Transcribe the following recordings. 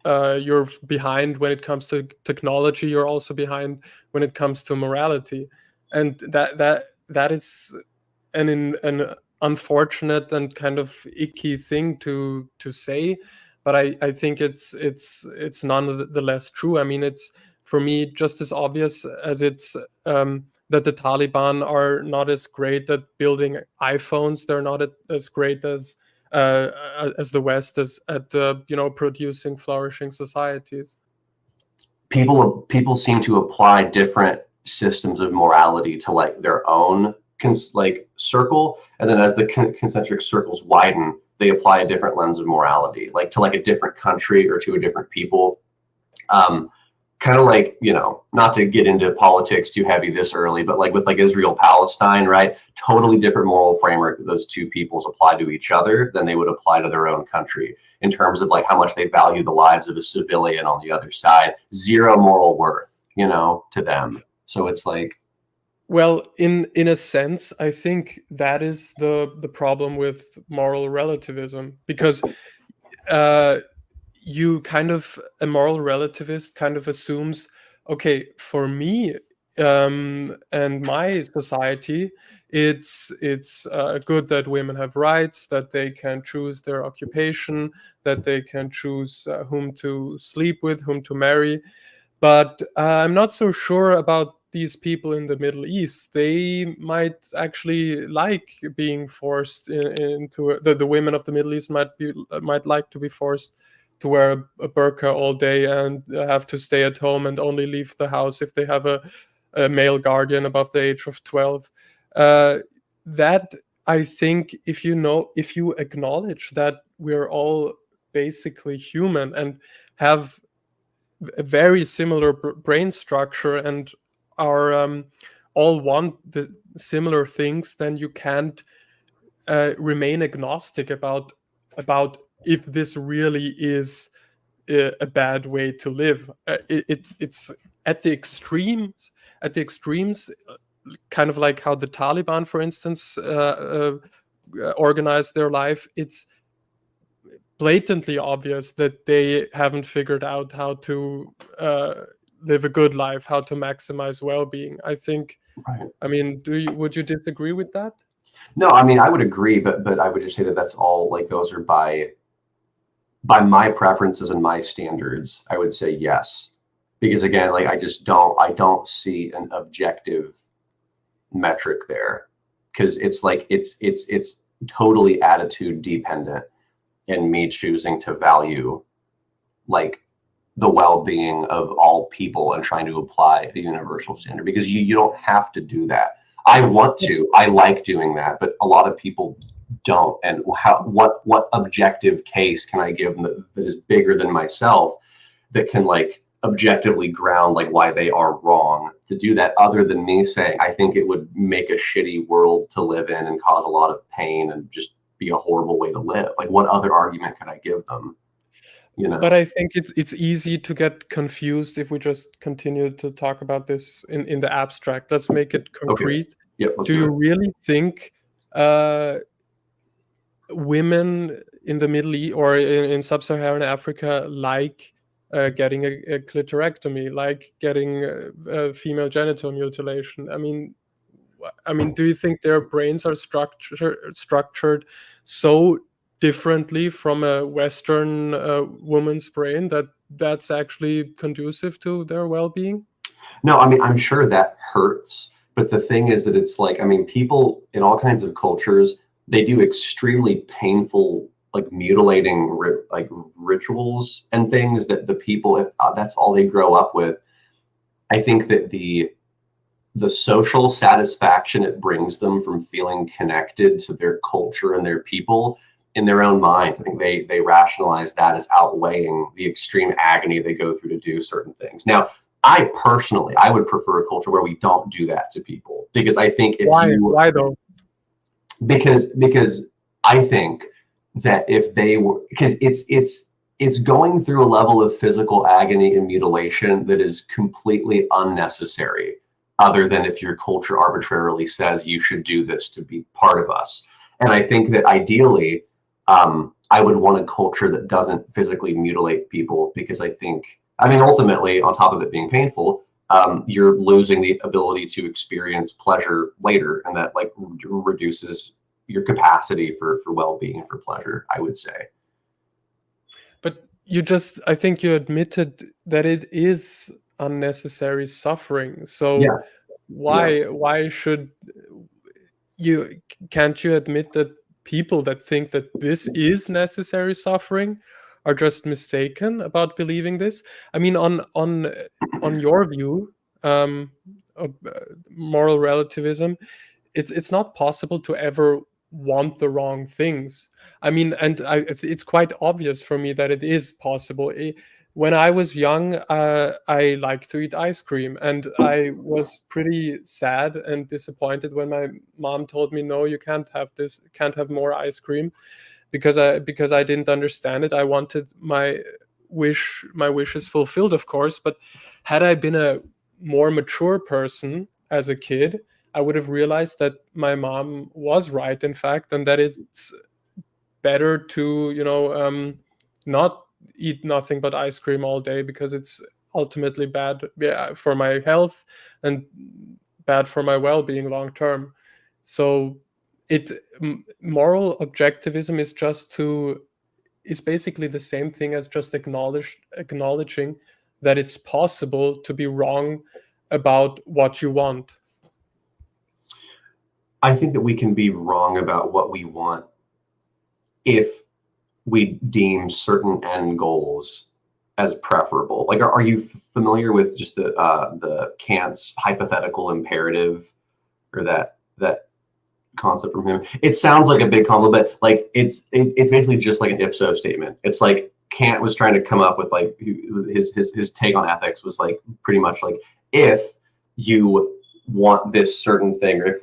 you're behind when it comes to technology, you're also behind when it comes to morality. And that is an unfortunate and kind of icky thing to say, but I think it's nonetheless true. I mean, it's, for me, just as obvious as it's that the Taliban are not as great at building iPhones. They're not as great as the West is at producing flourishing societies. People seem to apply different systems of morality to like their own circle, and then as the concentric circles widen, they apply a different lens of morality, like to like a different country or to a different people. Kind of like, not to get into politics too heavy this early, but like with like Israel Palestine, right? Totally different moral framework that those two peoples apply to each other than they would apply to their own country, in terms of like how much they value the lives of a civilian on the other side. Zero moral worth, to them. So it's like, well, in a sense, I think that is the problem with moral relativism, because a moral relativist kind of assumes, okay, for me and my society, it's good that women have rights, that they can choose their occupation, that they can choose whom to sleep with, whom to marry. But I'm not so sure about these people in the Middle East. They might actually like being forced into the women of the Middle East might like to be forced to wear a burqa all day and have to stay at home and only leave the house if they have a male guardian above the age of 12. That, I think, if you acknowledge that we're all basically human and have a very similar brain structure and are all want the similar things, then you can't remain agnostic about if this really is a bad way to live. It's at the extremes. Kind of like how the Taliban, for instance, organized their life. It's blatantly obvious that they haven't figured out how to live a good life, how to maximize well-being. I think. right. I mean, would you disagree with that? No, I mean, I would agree, but I would just say that that's all like those are by my preferences and my standards. I would say yes, because again, like I don't see an objective metric there, because it's like it's totally attitude dependent, and me choosing to value like the well-being of all people and trying to apply the universal standard, because you don't have to do that. I want to, I like doing that, but a lot of people don't. And what objective case can I give that is bigger than myself, that can like objectively ground like why they are wrong to do that, other than me saying I think it would make a shitty world to live in and cause a lot of pain and just be a horrible way to live? Like, what other argument could I give them? But I think it's easy to get confused if we just continue to talk about this in the abstract. Let's make it concrete. Okay. Yep, let's Do do you it. really think women in the Middle East or in sub-Saharan Africa like getting a clitorectomy, like getting female genital mutilation? I mean, do you think their brains are structured so differently from a Western woman's brain that that's actually conducive to their well-being? No, I mean, I'm sure that hurts, but the thing is that it's like, I mean, people in all kinds of cultures, they do extremely painful, like mutilating like rituals and things that the people, if that's all they grow up with, I think that the social satisfaction it brings them from feeling connected to their culture and their people in their own minds, I think they rationalize that as outweighing the extreme agony they go through to do certain things. Now, I personally, I would prefer a culture where we don't do that to people, because I think if why though? Because I think that if they were, because it's going through a level of physical agony and mutilation that is completely unnecessary, other than if your culture arbitrarily says you should do this to be part of us. And I think that ideally, I would want a culture that doesn't physically mutilate people, because I think, I mean, ultimately, on top of it being painful, you're losing the ability to experience pleasure later, and that like reduces your capacity for well-being and for pleasure, I would say. But I think you admitted that it is unnecessary suffering. So Yeah, yeah. why should you, can't you admit that people that think that this is necessary suffering are just mistaken about believing this? I mean, on your view, of moral relativism, it's not possible to ever want the wrong things. I mean, it's quite obvious for me that it is possible. When I was young, I liked to eat ice cream, and I was pretty sad and disappointed when my mom told me, "No, you can't have this, can't have more ice cream," because I didn't understand it. I wanted my wishes fulfilled, of course, but had I been a more mature person as a kid, I would have realized that my mom was right, in fact, and that it's better to, not eat nothing but ice cream all day, because it's ultimately bad, yeah, for my health and bad for my well-being long term. So it moral objectivism is basically the same thing as just acknowledging that it's possible to be wrong about what you want. I think that we can be wrong about what we want if we deem certain end goals as preferable. Like, are you familiar with just the Kant's hypothetical imperative, or that concept from him? It sounds like a big concept, but like it's basically just like an if so statement. It's like Kant was trying to come up with like his take on ethics was like pretty much like, if you want this certain thing, or if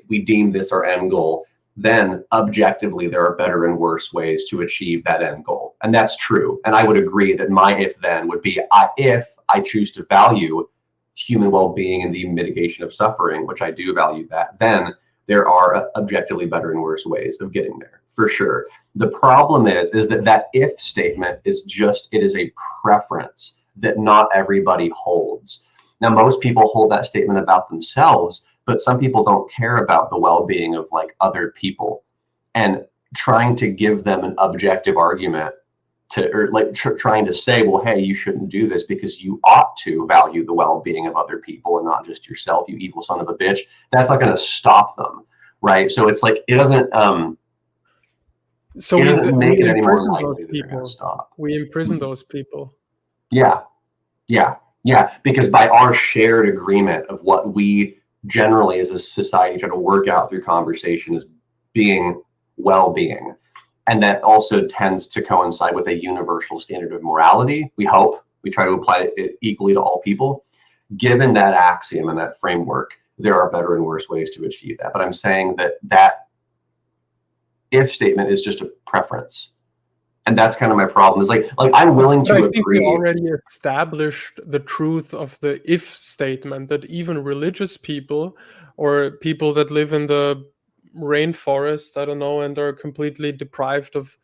we deem this our end goal, then objectively there are better and worse ways to achieve that end goal. And that's true. And I would agree that my if then would be, if I choose to value human well-being and the mitigation of suffering, which I do value that, then there are objectively better and worse ways of getting there, for sure. The problem is that if statement is just, it is a preference that not everybody holds. Now, most people hold that statement about themselves, but some people don't care about the well-being of like other people, and trying to give them an objective argument to, or like trying to say, well, hey, you shouldn't do this because you ought to value the well-being of other people and not just yourself, you evil son of a bitch. That's not going to stop them, right? So it's like, it doesn't So it doesn't make we it any more imprison those likely that they're going to people. stop. We imprison those people. Yeah, yeah, yeah. Because by our shared agreement of what we generally as a society try to work out through conversation is being well-being, and that also tends to coincide with a universal standard of morality. We hope we try to apply it equally to all people. Given that axiom and that framework, there are better and worse ways to achieve that. But I'm saying that if statement is just a preference, and that's kind of my problem. Is like I'm willing But I to think we agree. already established the truth of the if statement, that even religious people or people that live in the rainforest, I don't know, and are completely deprived of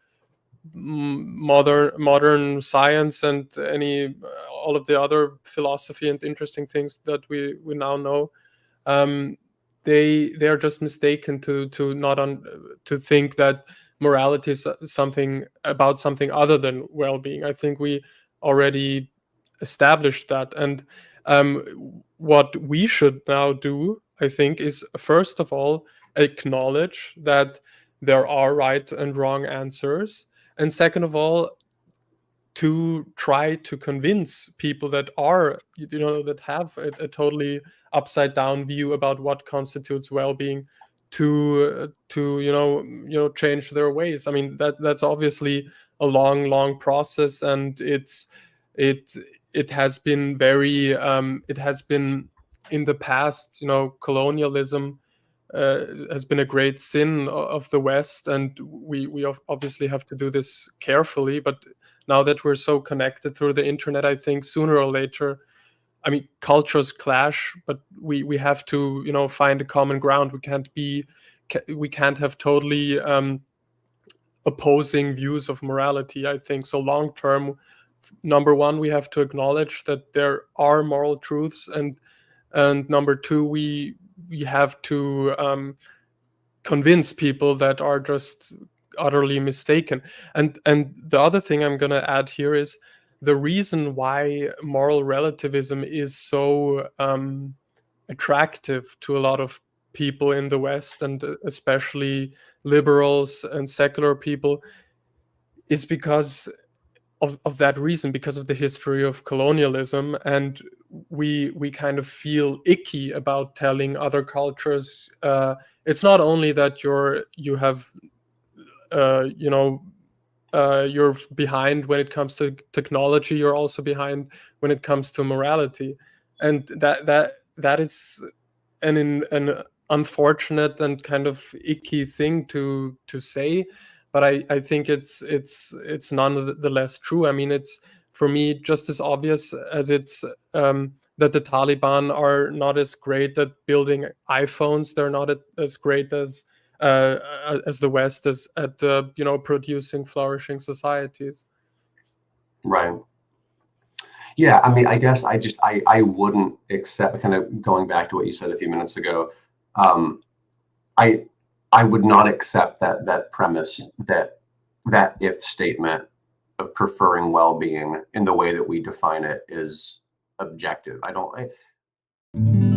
modern science and all of the other philosophy and interesting things that we now know, um, they are just mistaken to think that morality is something other than well-being. I think we already established that, and what we should now do, I think, is first of all acknowledge that there are right and wrong answers, and second of all, to try to convince people that are, that have a totally upside down view about what constitutes well-being, to change their ways. I mean, that's obviously a long process, and it it has been very it has been in the past, colonialism has been a great sin of the West, and we obviously have to do this carefully. But now that we're so connected through the internet, I think sooner or later, I mean, cultures clash, but we have to, find a common ground. We can't have totally opposing views of morality, I think. So long term, number one, we have to acknowledge that there are moral truths, and number two, we have to convince people that are just utterly mistaken. And the other thing I'm going to add here is the reason why moral relativism is so attractive to a lot of people in the West, and especially liberals and secular people, is because of that reason, because of the history of colonialism. And we kind of feel icky about telling other cultures, it's not only that you have you know you're behind when it comes to technology, you're also behind when it comes to morality. And that is an unfortunate and kind of icky thing to say, but I think it's nonetheless true. I mean, it's, for me, just as obvious as it's that the Taliban are not as great at building iPhones. They're not as great as the West is at producing flourishing societies. Right. Yeah, I mean, I guess I wouldn't accept, kind of going back to what you said a few minutes ago. Um, I I would not accept that premise, that if statement of preferring well-being in the way that we define it is objective. I don't.